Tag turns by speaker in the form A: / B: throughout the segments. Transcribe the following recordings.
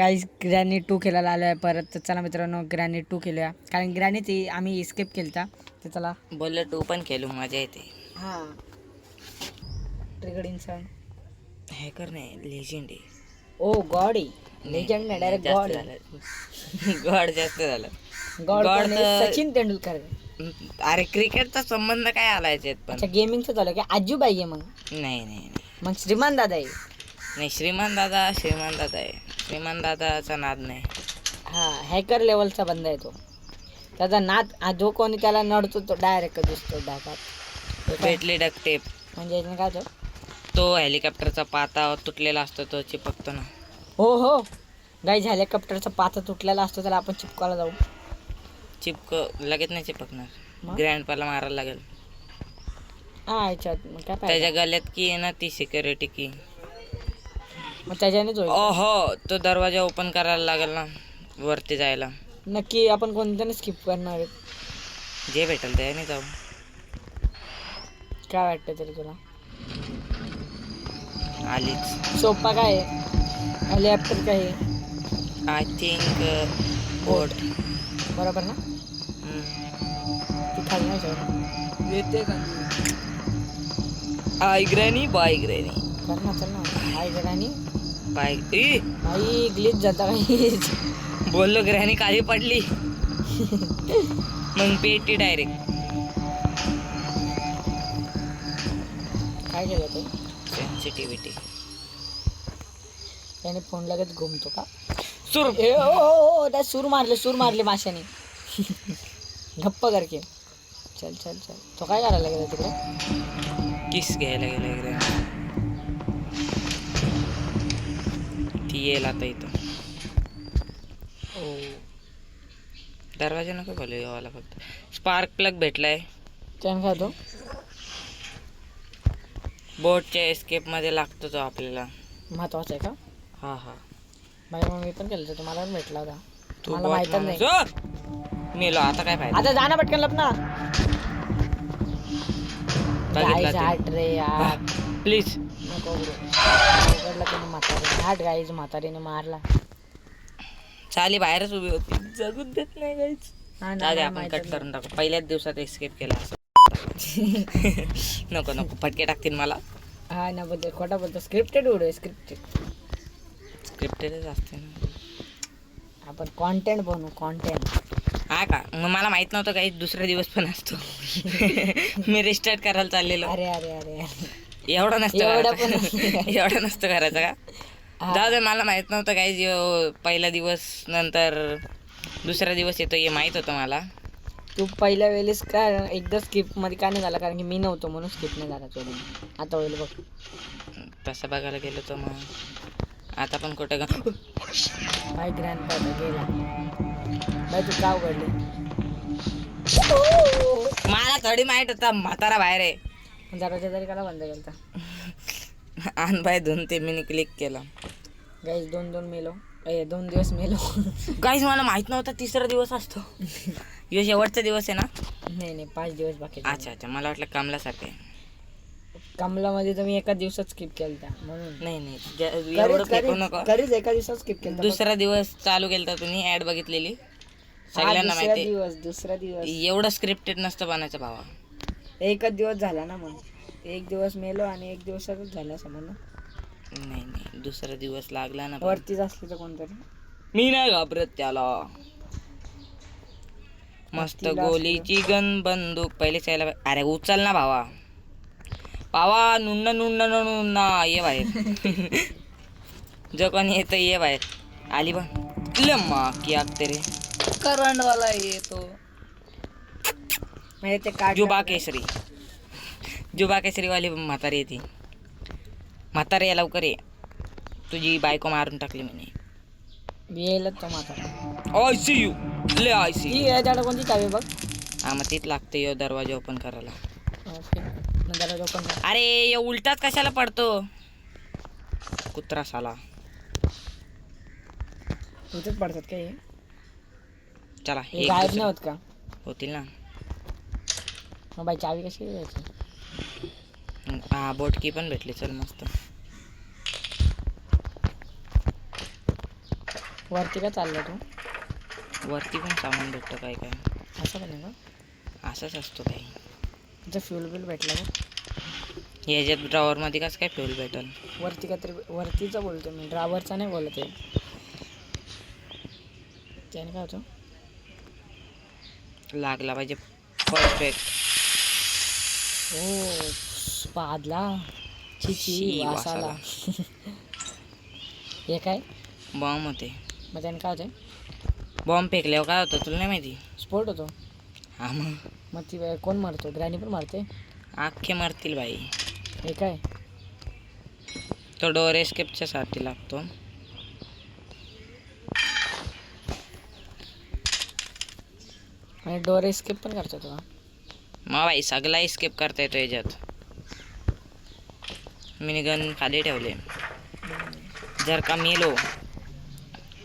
A: Guys granny 2 खेळायला आलो आहे परत. तर चला मित्रांनो ग्रॅनी 2 खेळूया, कारण ग्रॅनी ती आम्ही स्किप केलता. तर चला
B: बोललो 2 पण खेळू, मजा येते.
A: हां ट्रिगर्ड साऊंड
B: हॅकर नाही, लेजेंड आहे.
A: ओ गॉड आहे, लेजंड नाही डायरेक्ट
B: जास्त
A: गॉड
B: झालं. गॉड जास्त झालं.
A: गॉड
B: गॉड
A: कोण आहे?
B: तर
A: सचिन तेंडुलकर.
B: अरे क्रिकेटचा संबंध काय आलायचे पण.
A: अच्छा गेमिंगचं चालू आहे की आजूबाई आहे? मग
B: नाही नाही नाही
A: मग श्रीमान दादा आहे.
B: नाही, श्रीमान दादा आहे. श्रीमान दादाचा नाद नाही.
A: हां हॅकर लेवलचा बंदा आहे तो. त्याचा नाद जो कोणी त्याला नडतो तो डायरेक्ट दिसतो डाकात.
B: भेटली डकटेप
A: म्हणजे याच्यानं काय होतं?
B: तो हेलिकॉप्टरचा पाता तुटलेला असतो तो चिपकतो ना.
A: हो हो गाईज हेलिकॉप्टरचा पाता तुटलेला असतो, त्याला आपण चिपकायला जाऊ.
B: लगेच नाही चिपकणार.
A: मग?
B: ग्रँडपाला मारायला लागेल.
A: हां याच्यात मग काय
B: त्याच्या
A: पाहिजे?
B: गल्यात की आहे ना ती सिक्युरिटी की.
A: मग त्याच्यानेच होईल.
B: ओहो, तो दरवाजा ओपन करायला लागेल ना वरती जायला.
A: नक्की आपण कोणत्याने स्किप करणार आहेत?
B: जे भेटेल त्याने जाऊ.
A: काय वाटतं तरी तुला?
B: आलीच.
A: सोपा काय आहे? हेलिकॉप्टर काय आहे?
B: आय थिंक बोट.
A: बरोबर ना? ती खाली नाही जाऊ येते का?
B: आय ग्रॅनी बाय ग्रॅनी
A: कर ना, चल ना. हाय आणि
B: बाय.
A: आई ग्लिच झाला काहीच.
B: बोललो ग्रॅनी खाली पडली. मग पेटी डायरेक्ट.
A: काय केलं ते?
B: सेन्सिटिव्हिटी.
A: त्याने फोन लगेच घुमतो का?
B: सुर.
A: ए ओ त्या सूर मारले माशाने. गप्प करके. चल चल चल. तो काय करायला गेला तिकडे?
B: किस घ्यायला गेला ग्रॅनी. ती येईल आता इथं.
A: ओ
B: दरवाजा नको खोलू यावाला, फक्त स्पार्क प्लग भेटलाय.
A: त्याने काय तो?
B: बोटच्या एस्केप मध्ये लागतो तो आपल्याला.
A: महत्वाचं आहे का?
B: हा हा.
A: बाई मग मी पण केलं, तुम्हाला पण भेटला होता.
B: तू
A: मला माहितच नाही.
B: मेलो आता काय फायदा.
A: आता जाना पटकन लपना.
B: बघितला
A: गाईज रे यार.
B: प्लीज.
A: नको उघडला त्याने म्हातारीने. हाट गाईज म्हातारीने मारला.
B: चाली बाहेरच उभी होती, जगून देत नाही गाईच. जाऊ आपण कट करून टाकू. पहिल्याच दिवसात एस्केप केला असं. नको नको फटके टाकतील मला.
A: हा ना बोलतो, खोटा बोलतो. स्क्रिप्टेड व्हिडिओ
B: स्क्रिप्टेडच असते ना.
A: आपण कॉन्टेंट बनवू कॉन्टेंट.
B: हा का? मग मला माहित नव्हतं काही दुसरा दिवस पण असतो. मी रिस्टार्ट करायला चाललेलो.
A: अरे अरे अरे
B: एवढं नसतं
A: एवढं
B: करायचं.
A: पण
B: एवढं नसतं करायचं का? जाऊ दे, मला माहित नव्हतं काही. पहिला दिवस नंतर दुसरा दिवस येतो हे माहित होतं मला.
A: तू पहिल्या वेळेस का एकदा स्किप मध्ये का नाही झाला? कारण की मी नव्हतो म्हणून स्किप नाही झाला चोरून. आता होईल बघ.
B: तसं बघायला गेलो तर मग आता पण कुठं
A: बाय ग्रँड गेला. बाय तू का उघडली?
B: मला थोडी माहित होता म्हातारा बाहेर आहे.
A: दरवाजा तरी काला बंद केलता?
B: आण बाय धुवून ते मी क्लिक केला.
A: गाईज 2 दिवस मेलो.
B: गाईज मला माहित नव्हता तिसरा दिवस असतो. ह्यो शेवटचा दिवस आहे ना?
A: नाही 5 दिवस बाकी.
B: अच्छा अच्छा, मला वाटलं कमलासाठी.
A: कमलामध्ये तर मी एका दिवसात स्किप केलता म्हणून.
B: नाही एवढं फेकू नको.
A: करीच एका दिवसात स्किप केलता.
B: दुसरा दिवस चालू केलता तुम्ही, ऍड बघितलेली, सगळ्यांना माहिती.
A: दुसरा दिवस
B: एवढं स्क्रिप्टेड नसतं बनायचं भावा.
A: एकच दिवस झाला ना, मग एक दिवस मेलो आणि एक दिवसातच झाला समज ना.
B: नाही दुसरा दिवस लागला ना.
A: वरतीच असली तर कोणतरी.
B: मी नाही घाबरत त्याला. मस्त गोलीची गन बंदूक पहिलेच यायला. अरे उचल ना भावा. नुन्ना ये बाहेर. जो कोणी येतं ये बाहेर. आली बा लम्मा की आगते रे
A: करंट वाला येतो म्हणजे ते काढ.
B: जुबा केसरी वाली म्हातारी येते. म्हातारी या लवकर ये, तुझी बायको मारून टाकली म्हणे.
A: येईल तो म्हातारा.
B: आय सी यू ले आय सी
A: ती याच्याकडे कोणती चावी बघ.
B: हा मग तीच लागते यो दरवाजा ओपन करायला.
A: ओके दरवाजा ओपन कर.
B: अरे यो उलटाच कशाला पडतो कुत्रा साला.
A: इथेच पडतात काय?
B: चला
A: गायब नाही होत का?
B: होतील ना.
A: मग बाई चावी कशी घ्यायची?
B: हा बोटकी पण भेटली. चल मस्त.
A: वरती का चालला तू?
B: वरती पण सामान भेटतं काय काय.
A: असं पण आहे का?
B: असंच असतो काही.
A: तुझं फ्युल बिल भेटला का?
B: ह्याच्यात ड्रॉवरमध्ये कसं काय फ्युल भेटल?
A: वरती का तरी वरतीचा बोलतो मी, ड्रायव्हरचा नाही बोलत आहे. त्याने काय होतं?
B: लागला पाहिजे परफेक्ट.
A: हो पादला चिची
B: शी,
A: वासाला. हे काय?
B: बॉम्ब होते.
A: मग त्याने काय होतं?
B: बॉम्ब फेकल्यावर काय होतं तुला नाही माहिती?
A: स्फोट होतो.
B: हा
A: मग ती कोण मारतो? ग्रॅनी पण मारते.
B: अख्खे मरतील बाई.
A: हे काय?
B: तो डोअर एस्केपच्या साठी लागतो.
A: आणि डोअर एस्केप पण करतो तुला.
B: मग बाई सगळा एस्केप करता येतो याच्यात. मी गन खाली ठेवले. जर का मेलो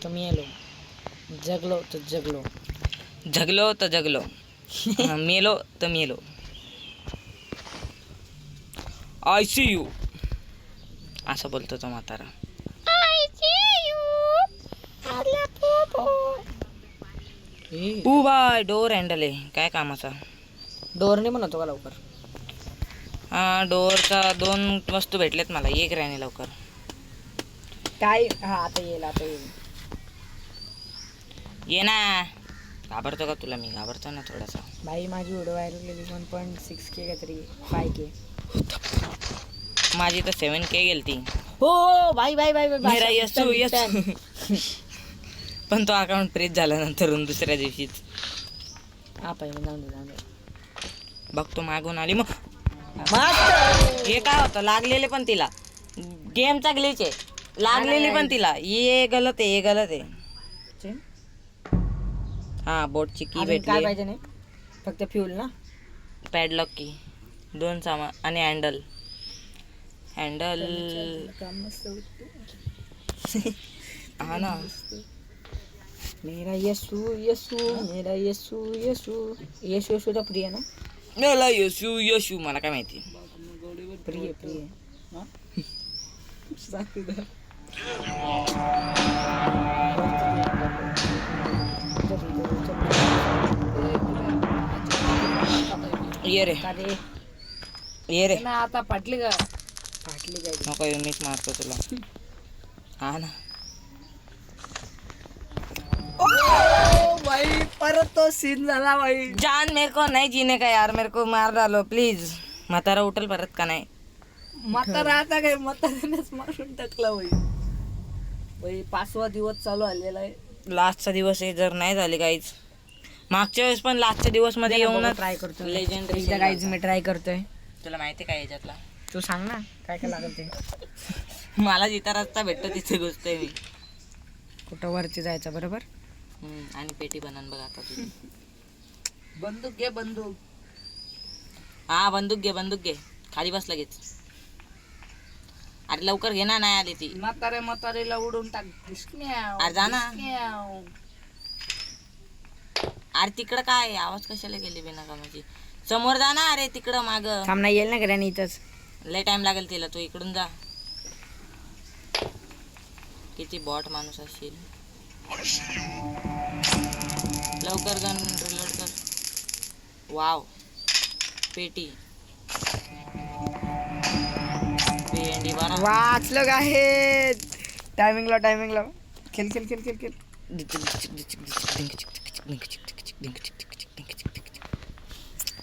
A: तर मी आलो, जगलो तर जगलो.
B: जगलो तर जगलो. मेलो तर मेलो. आय सी यू असं बोलतो तो म्हातारा. बाय डोअर हँडल आहे काय कामाचा.
A: डोअरने पण होतो का लवकर?
B: हा डोअरचा 2 वस्तू भेटल्यात मला. एक राहणे लवकर.
A: काय? हा आता येईल, आता येईल.
B: ये ना. घाबरतो का तुला मी? घाबरतो ना थोडासा.
A: भाई माझी व्हिडिओ व्हायरल गेली 1.6K काहीतरी 5K.
B: माझी तर 7K गेलती.
A: हो भाई भाई भाई भाई
B: मेरा यसू यसू. पण तो अकाउंट फ्रीज झाला नंतर दुसऱ्या दिवशीच.
A: हा पाहिजे जाऊन दे.
B: बघतो मागून आली मग.
A: मस्त.
B: हे काय होतं? लागलेले पण तिला. गेमचा ग्लिच आहे. लागलेली पण तिला. ये गलत आहे, हे गलत आहे. हा बोटची की
A: काय
B: भेटली.
A: पाहिजे नाही? फक्त फ्यूल ना?
B: पॅडलॉक की 2 सामान आणि हँडल. हा ना.
A: मेरा यसू यसू, मेरा यसू यसू. यसू यसूचा प्रिय ना?
B: मला यशू यशू मला काय माहिती.
A: प्रिय प्रिय.
B: ये रे ये रे.
A: आता फाटली का? फाटली काय?
B: नको मीच मारतो तुला. हा ना.
A: भाई परत तो सीन झाला भाई.
B: जान मेरे को नहीं जीने का यार. मेरे को मार डालो प्लीज. म्हातारा उठल परत का नाही?
A: म्हातारा आता काय म्हाताऱ्यानेच मारून टाकला भाई. भाई 5वा दिवस चालू आलेला आहे.
B: लास्टचा दिवस आहे. जर नाही झाले काहीच. मागच्या वेळेस पण लास्टच्या दिवस मध्ये येऊन
A: ट्राय करतो.
B: लेजेंडरी
A: काहीच मी ट्राय करतोय.
B: तुला माहिती काय याच्यातला?
A: तू सांग ना काय काय लागेल ते.
B: मला जिथं रस्ता भेटतो तिथे घुसतोय मी.
A: कुठं वरती जायचं बरोबर?
B: आणि पेटी बनन बघ आता तुझी.
A: बंदूक घे बंदूक.
B: हा बंदूक घे. खाली बस लगेच. अरे लवकर घे ना. नाही आली ती.
A: म्हातारेला उडून टाक.
B: अरे जा ना. अरे तिकडं काय आवाज कशाला गेली बिना कामाची? समोर जा ना. अरे तिकडं माग.
A: थांबना येईल ना घराने इथंच.
B: लय टाइम लागेल तिला. तू इकडून जा. किती बॉट माणूस असशील. लवकर गन रिलोड कर. वाव पेटी. पेंडी बरा.
A: वाचलो आहे. टायमिंगला खेळ.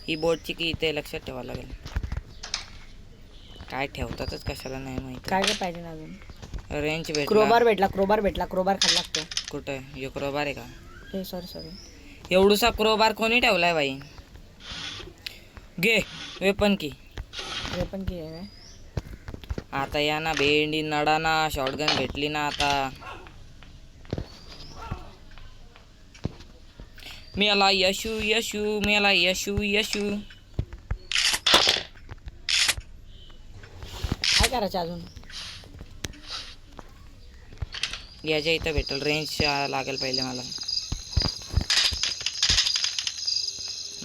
B: ही बोर्डची की इथे लक्षात ठेवावं लागेल. काय ठेवतातच कशाला नाही माहिती.
A: काय काय पाहिजे ना अजून?
B: रेंज भेटला.
A: क्रोबार भेटला. क्रोबार खायला लागतो.
B: कुठं? हे क्रोबार आहे का?
A: हे सॉरी.
B: एवढूसा क्रोबार कोणी ठेवलाय बाई? घे वेपन की.
A: वेपन की आहे.
B: आता या ना भेंडी नडाना. शॉटगन भेटली ना आता. मेला यशू मेला यशू.
A: काय करायचं अजून?
B: याच्या इथं भेटल. रेंज लागेल पहिले मला.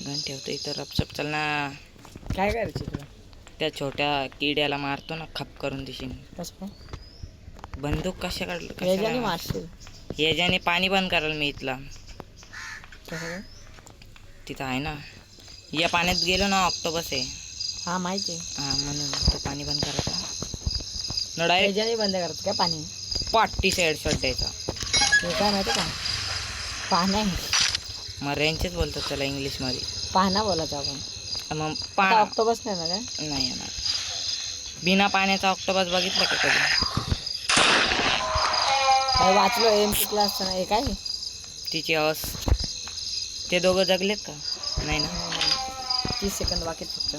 B: गन ठेवतो इथं. रपचप चल ना.
A: काय करायचं तुला?
B: त्या छोट्या किड्याला मारतो ना. खप करून दिशीन.
A: कसं काय?
B: बंदूक
A: याच्याने मारशील.
B: याच्याने पाणी बंद कराल मी इथला.
A: कसं काय?
B: तिथं आहे ना, या पाण्यात गेलो ना ऑक्टोबस आहे.
A: हा माहिती आहे.
B: हा म्हणून तो पाणी बंद करायचा न डायरेक्ट
A: त्याच्याने बंद करत काय पाणी?
B: पाठीचा हेडशॉट द्यायचा.
A: हे काय माहिती का? पाहणा आहे.
B: मग रेंजच बोलतात त्याला इंग्लिशमध्ये.
A: पाहणा बोलायचं आपण.
B: मग
A: आता ऑक्टोबस नाही ना काय?
B: नाही येणार. बिना पाण्याचा ऑक्टोबस बघितलं का कधी?
A: काय वाचलो एम शिकला असताना. हे काय?
B: तिची अस ते दोघं जगलेत का? नाही ना.
A: 30 सेकंद बाकी आहेत फक्त.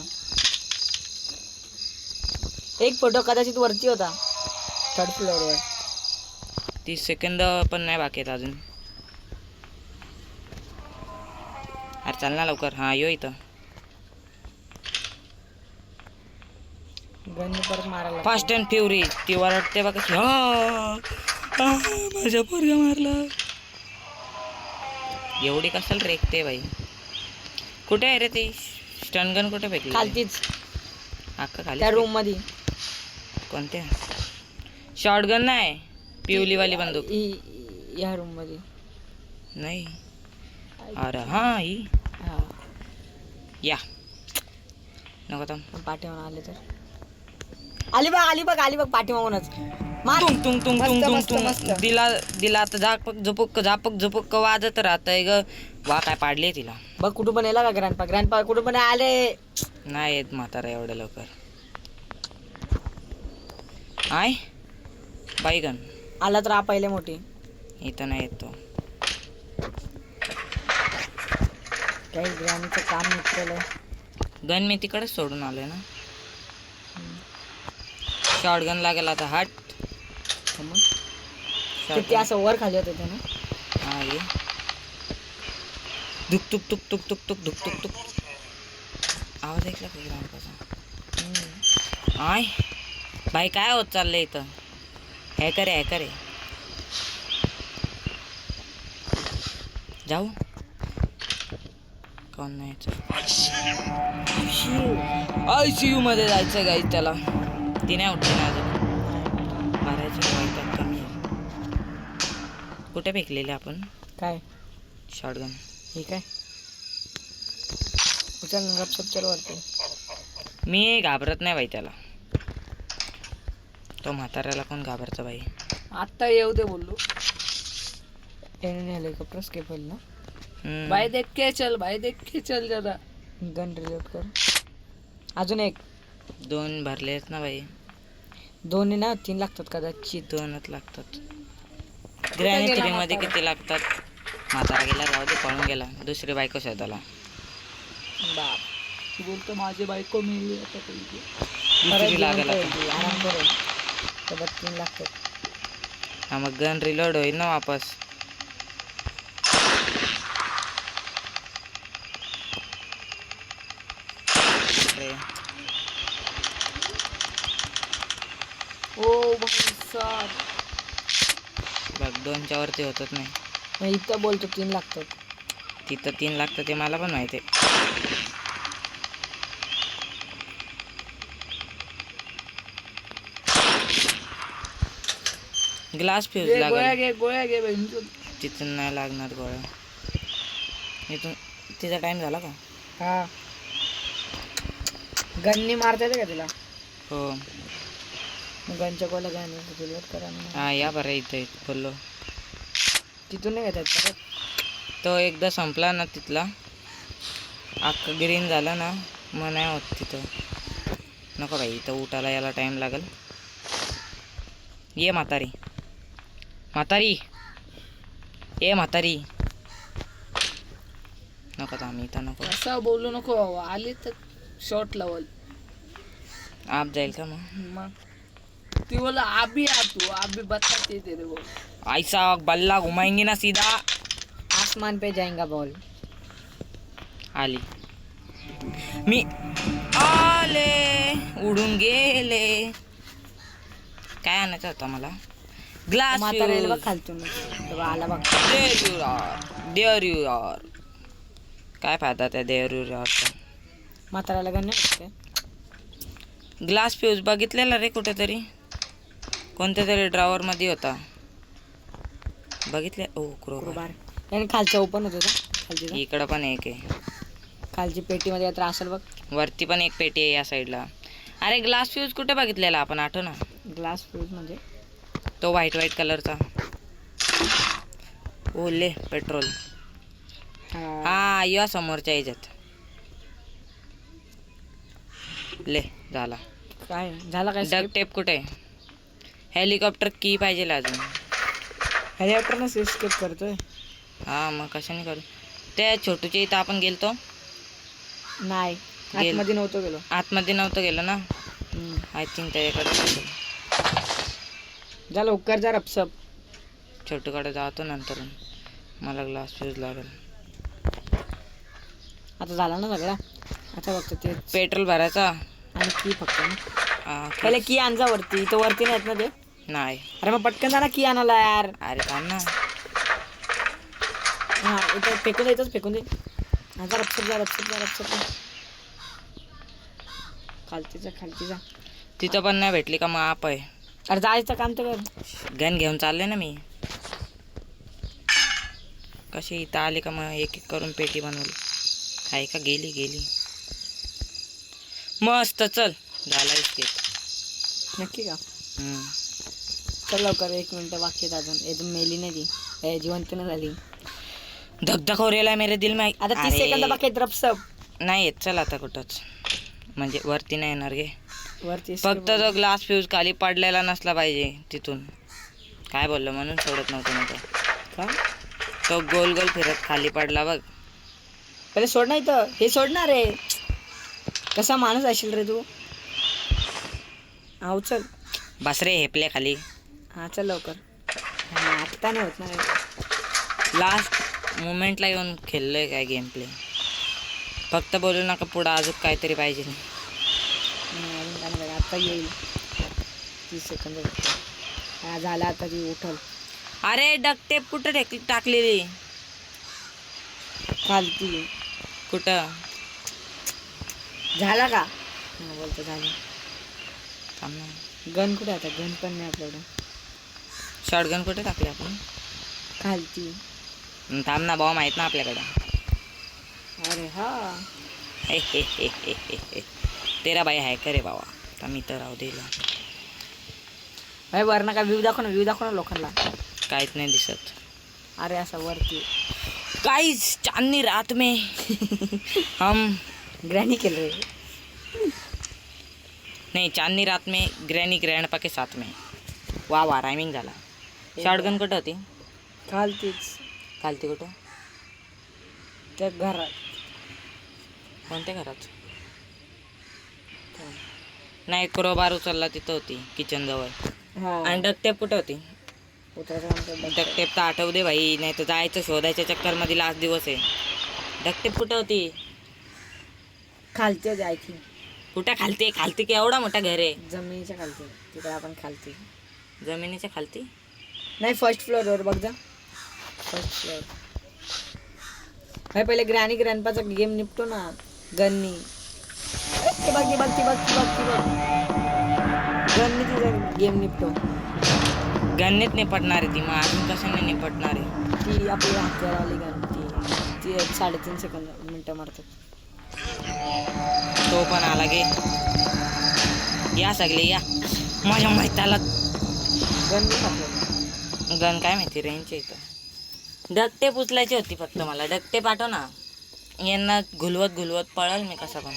A: एक फोटो कदाचित वरती होता 3rd फ्लोअरवर.
B: 30 सेकंद पण नाही बाकी आहेत अजून. अरे चाल ना लवकर. हा यो इथं
A: गन परत मारायला
B: फास्ट अँड फ्युरी. ती वरडते बघ कशी. माझ्या पोरगा मारला. एवढी कशाला रेखते बाई. कुठे आहे रे ती स्टनगन? कुठे फेकली?
A: खालतीच
B: अक्का खाली.
A: त्या रूम मध्ये.
B: कोणत्या? शॉटगन नाही, पिवलीवाली बंदूक.
A: या रूम मध्ये
B: नाही. अरे हा ही
A: हा.
B: या नको थांब.
A: पाठीमागून आले तर आली बघ पाठीमागूनच मार.
B: तुंग तुंग तुंग तुंग तुंग
A: मस्त,
B: तुंग.
A: मस्त.
B: दिला आता झापक झपुक वाजत राहतंय ग. वा काय पाडले तिला.
A: बघ कुठं पण येला का ग्रँडपा कुठं पण आले.
B: नाही येत म्हातारा एवढ्या लवकर. आय बाईगन
A: आला तर पहिले मोठी.
B: इथं नाही येत तो.
A: काही ग्रॅनीचं काम निघतलं.
B: गन मी तिकडेच सोडून आलोय ना. शॉटगन लागेल आता. हट.
A: ते असं वर खाली होते ते ना.
B: हा ये दुक तुक तुक तुक तुक तुक दुक तुक तुक. आवाज ऐकला का ग्राउंडचा? आय बाई काय होत चाललंय इथं? हॅकर आहे. जाऊ कोण नाही. ICU मध्ये जायचं गाई त्याला. ती नाही उठली ना अजून. मारायचं वाईट कमी आहे. कुठे फेकलेले आपण
A: काय
B: शॉटगन?
A: हे काय उचल गपचप चल वरती.
B: मी घाबरत नाही बाई त्याला. तो म्हाताऱ्याला कोण घाबरतं बाई.
A: आता येऊ दे बोललो. हेलिकॉप्टर स्केप होईल ना. भाई देख के चल जरा. गन रिलोड कर. अजून एक
B: 2 भरलेत ना बाई.
A: 2 ना 3 लागतात कदाचित.
B: 2च लागतात. ग्रॅनी 3 मध्ये किती लागतात? म्हातारा गेला राहू दे. पळून गेला दुसरी बायको शोधायला.
A: बाप बोलतो माझी बायको मिळली आता
B: दुसरी लागेल आता.
A: आराम करेल. सोबत 3 लागतात.
B: हा मग गन रिलोड होईल ना वापस.
A: ओ भाई साहब
B: बघ 2च्या वरती होतच नाही.
A: मी इथं बोलतो 3 लागतात.
B: तिथं 3 लागतं ते मला पण माहिती आहे. ग्लास फ्यूज लागेल.
A: गोळ्या घे
B: तिथून नाही लागणार गोळ्या. इथून तिचा टाइम झाला का?
A: हा गन्नी मारता येते का तिला?
B: हो.
A: गनच्या गोळ्या गाणी रिलोड करा ना.
B: हा या बरं इथं बोललो.
A: तिथून नाही घेतात परत.
B: तो एकदा संपला ना तिथला अख्खा ग्रीन झाला ना मग नाही होत तिथं. नको बाई इथं उठायला याला टाईम लागेल. ये म्हातारी ये म्हातारी. नको तर आम्ही इथं नको.
A: असं बोलू नको. आली तर शॉर्ट लेवल
B: आप जाईल का मग?
A: ती बोला अभी आ तू अभी बताते तेरे को.
B: ऐसा बल्ला घुमाएंगे ना सीधा
A: आसमान पे जाएगा बॉल.
B: आली मी आले उडून गेले. काय आणायचं होतं मला? ग्लास
A: म्हाताऱ्याला बघ खालतून आला बघ.
B: There you are. काय फायदा त्या देअर यू आरचा?
A: म्हाताऱ्याला गण नाही.
B: ग्लास फ्यूज बघितलेला रे कुठेतरी. कोणत्या तरी ड्रॉवर मध्ये होता. बघितले ओ क्रोबार.
A: क्रोबार आणि खालचा ओपन होतो का खालची
B: इकडं पण एक आहे.
A: खालची पेटीमध्ये आता असेल बघ.
B: वरती पण एक पेटी आहे या साईडला. अरे ग्लास फ्यूज कुठे बघितलेला आपण, आठव ना.
A: ग्लास फ्यूज म्हणजे
B: तो व्हाईट कलरचा. ओले पेट्रोल. हा या समोरच्या ह्याच्यात. ले झाला.
A: काय झाला काय
B: डक टेप कुठे. हेलिकॉप्टर की पाहिजे अजून.
A: हेलिकॉप्टरनं स्केप करतोय.
B: हा मग कशाने करू. त्या छोटूच्या इथं आपण गेलतो.
A: नाही आतमध्ये नव्हतो गेलो.
B: आतमध्ये नव्हतं गेलो ना. आय थिंक त्याच्याकडे.
A: जा लवकर जा रपसप.
B: छोटूकडे जातो नंतर. मला ग्लास फ्यूज लागेल.
A: आता झाला ना सगळा. आता फक्त ते
B: पेट्रोल भरायचा
A: आणि की फक्त ना.
B: की
A: पहिले की आणजा वरती. तो वरती नाही येत ना ते.
B: नाही.
A: अरे मग पटकन जा ना की आणायला यार.
B: अरे थांब ना.
A: हा इथं फेकून दे. इथंच फेकून दे. हा जा रपसप जा रपसप जा रपसप जा. खालती जा.
B: तिथं पण नाही भेटली का मग आप आहे.
A: अरे जायचं काम तर कर.
B: गन घेऊन चालले ना मी. कशी इथं आली का मग एक करून पेटी बनवली. आहे का गेली. मस्त चल झाला इस्केप.
A: नक्की का. चल लवकर 1 मिनिट बाकी आहेत अजून. एकदम मेली नाही ती. जिवंत नाही झाली.
B: धगधग हो रेला मेरे दिल में.
A: आता 30 सेकंद बाकी आहेत रपसप.
B: नाही येत चल आता कुठंच. म्हणजे वरती नाही येणार गे.
A: वरती
B: फक्त तो ग्लास फ्यूज खाली पडलेला नसला पाहिजे तिथून. काय बोललो म्हणून सोडत नव्हतं मी
A: का.
B: तो गोल फिरत खाली पडला बघ.
A: पहिले सोड नाही तर हे सोडणार रे. कसा माणूस असेल रे तू. हा चल
B: बस रे हेपले खाली.
A: हा चल लवकर. हा आता नाही होत ना.
B: लास्ट मुमेंटला येऊन खेळलोय काय गेम प्ले. फक्त बोलू नका पुढं अजून काहीतरी पाहिजे.
A: आता येईल 30 सेकंद. हा झाला आता ती उठल.
B: अरे डकटेप कुठं टाकलेली.
A: खालती
B: कुठं.
A: झाला का. बोलतो झालं.
B: थांब ना.
A: गन कुठे आता. गन पण नाही आपल्याकडे.
B: शॉटगन कुठे टाकले आपण.
A: खालती.
B: थांब ना भाऊ माहित ना आपल्याकडं.
A: अरे हा
B: हे तेरा बाई आहे का रे बाबा. आता मी तर राहू देला.
A: भाई वरनं का व्ह्यू दाखव ना लोकांना.
B: काहीच नाही दिसत.
A: अरे असा वरती
B: गाइस चांदनी रात में हम
A: ग्रॅनी केलं रे.
B: नहीं चांदनी रात में ग्रैनी ग्रैंडपा के साथ में. वा रायमिंग झाला. शॉटगन कुठं होती.
A: खालतीच.
B: खालती कुठं.
A: त्या घरात.
B: कोणत्या घरात. नाही क्रोबार उचलला तिथं होती किचन जवळ. आणि डकटेप कुठं होती. डकटेप तर आठवू दे भाई. नाही तर जायचं शोधायच्या चक्करमध्ये लास्ट दिवस आहे. डकटेप कुठं होती.
A: खालती होती आय थिंक.
B: कुठं खालती की एवढा मोठा घर आहे.
A: जमिनीच्या खालती. तिकडे आपण खालती.
B: जमिनीच्या खालती
A: नाही फर्स्ट फ्लोअरवर बघ जा. First floor. भाई पहिले ग्रॅनपाचा गेम निपटो ना. गन्नी गन्नी तिचा गेम निपटो.
B: गन्नीत निपटणार आहे ती. मग अजून कशाने निपटणार आहे.
A: ती आपली हातवाली गन ती 3.5 मिनिटं मारतात.
B: तो पण आला गे. या सगळे या. माझ्या मैताला गन काय माहिती रेंजच्या इथं. डकटेप उचलायची होती फक्त मला. डकटेप पाठव ना. यांना घुलवत पळल मी कसा पण.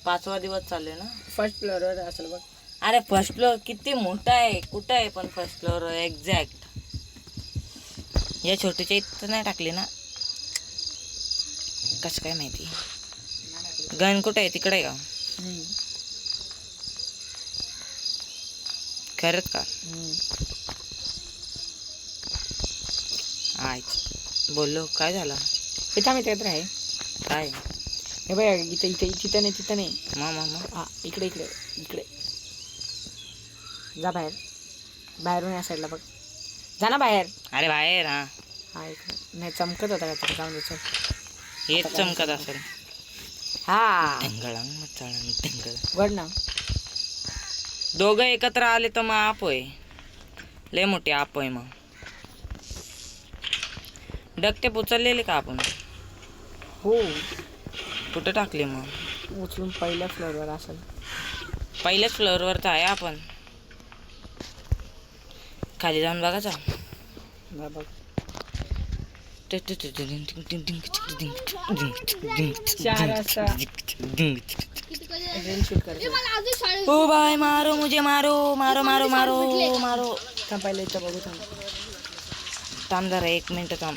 B: 5वा दिवस चालू आहे ना.
A: फर्स्ट फ्लोअरवर असेल बघ.
B: अरे फर्स्ट फ्लोअर किती मोठा आहे. कुठं आहे पण फर्स्ट फ्लोअर एक्झॅक्ट. या छोटीच्या इथं नाही टाकली ना. कसं काय माहिती. गन कुठं आहे तिकडे आहे का. खरंच का. बोललो काय झालं.
A: इथं आम्ही तर आहे
B: काय.
A: हे बघ तिथं नाही.
B: मग
A: हा इकडे जा बाहेरून या साईडला बघ. जा ना बाहेर.
B: अरे बाहेर.
A: हा इकडे नाही चमकत होता का जाऊन दे चल.
B: हेच चमकत असेल.
A: हा
B: ढंगळ
A: वड ना.
B: दोघं एकत्र आले तर मग आप होय. लय मोठी आप आहे मग. डकटेप उचललेले का आपण?
A: हो,
B: कुठं टाकले मग?
A: उचलून पहिल्या फ्लोअरवर असेल.
B: पहिल्याच फ्लोअरवरच आहे आपण. खाली जाऊन बघायचा.
A: बघ 4 वाजता रील शूट करायचं.
B: ओ बाय मारो मुझे मारो मारो मारो मारो मारो.
A: थांब पहिलं इथं बघू.
B: थांब जरा 1 मिनिट थांब.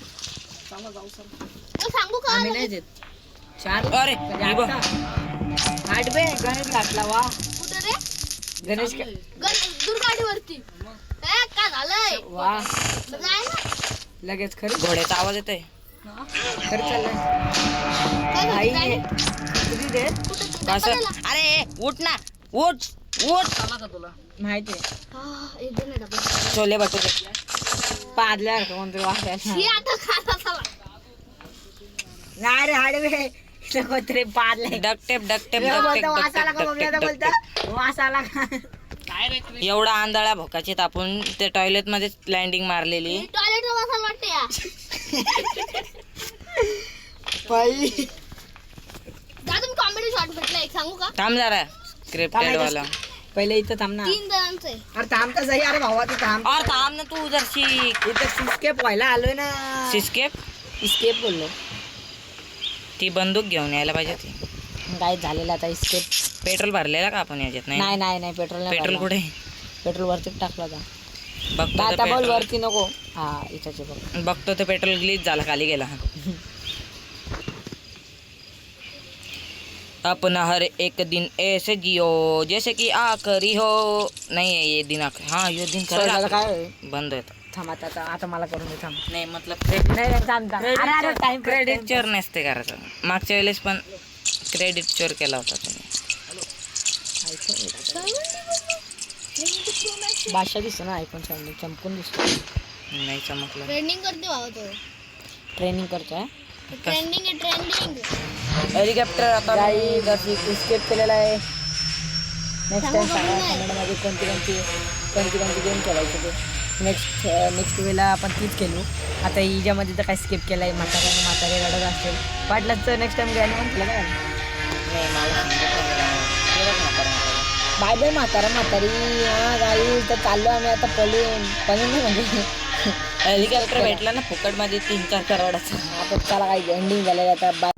C: सांगू का
A: आम्ही नाही देत 4.
B: अरे हे बघ.
A: आठ बे गणेश घातला. वा
C: कुठं रे?
A: गणेश
C: दुर्गाडीवरती. काय झालंय?
A: वा
C: नाही ना.
A: लगेच खरं
B: घोड्याचा आवाज येतोय.
A: खरं चाललंय.
C: काय
A: आई
C: झालं?
A: किती दे
B: कसं? अरे उठ ना, उठ उठ.
A: माहिती आहे.
C: एक जण आहे डबा.
B: छोले भटुरे.
A: पादल्यावर कोणतरी वाटायला
C: ही आता खाता चला.
A: नाही रे हाडवे कोणतरी पादले.
B: डकटेप डकटेप
A: बोलतो वासाला का मम्मी आता बोलतो वासाला का.
B: एवढा आंधळा भोकाची तापून ते टॉयलेट मध्ये लँडिंग मारलेली.
C: टॉयलेट मसाला वाटते या.
A: बाई
C: दादा तुम्ही कॉमेडी शॉट भेटला एक सांगू का?
B: थांब जरा स्क्रिप्टेड वाला.
A: पहिले इथं थांब ना.
C: 3 जणांचं आहे.
A: अरे थांब तर सही. अरे भावा तू थांब.
B: और थांब ना तू जरशी.
A: इथं स्केप व्हायला आलोय ना.
B: सिस्केप.
A: स्केप बोललो.
B: ती बंदूक घेऊन यायला पाहिजे ती.
A: काय झालेलं आता स्केप.
B: पेट्रोल भरलेला का आपण याच्यात?
A: नाही नाही नाही पेट्रोल नाही
B: पेट्रोल
A: भरलं.
B: कुठे?
A: पेट्रोल वरती टाकला होता.
B: बघतो
A: आता
B: ते
A: बोल
B: पेट्रोल.
A: वरती नको. हा इथंच बघ.
B: बघतो ते पेट्रोल ग्लीच झाला, खाली गेला. अपना हर एक दिन ऐसे जियो जैसे कि आखरी हो. नहीं है ये दिन आखरी. हाँ ये दिन खरं
A: सोडायला काय
B: आखरी.
A: होय?
B: बंद आहे.
A: थांब आता आता मला करून दे थांब.
B: नाही मतलब
A: नाही नाही, थांब थांब. अरे अरे टाइम
B: क्रेडिट चोर नसते करायचं. मागच्या वेळेस पण क्रेडिट चोर केला होता तुम्ही.
A: भाषा दिसतो ना आयफोन 7 चमकून दिसतो.
B: नाही चमकलं.
C: ट्रेंडिंग करते भावा तो.
A: ट्रेनिंग करतोय.
C: ट्रेंडिंग आहे ट्रेंडिंग.
B: हेलिकॉप्टर आता
A: काही जशी स्केप केलेला आहे. नेक्स्ट टाइम सांगा कन्नडमध्ये कोणती गेम खेळायचे ते. नेक्स्ट वेळेला आपण तीच केलो. आता हिच्यामध्ये तर काय स्केप केला आहे. म्हातारे रडत असेल वाटलं तर नेक्स्ट टाइम घ्यायला म्हटलं काय.
B: नाही मला
A: बाय बाय म्हातारी. हा गाडी तर चाललो आम्ही आता पळून नाही म्हणजे
B: हेलिकॉप्टर भेटला ना फुकट मध्ये 3-4 करोडाचा.
A: आता त्याला काही एंडिंग झालं आता. बाय.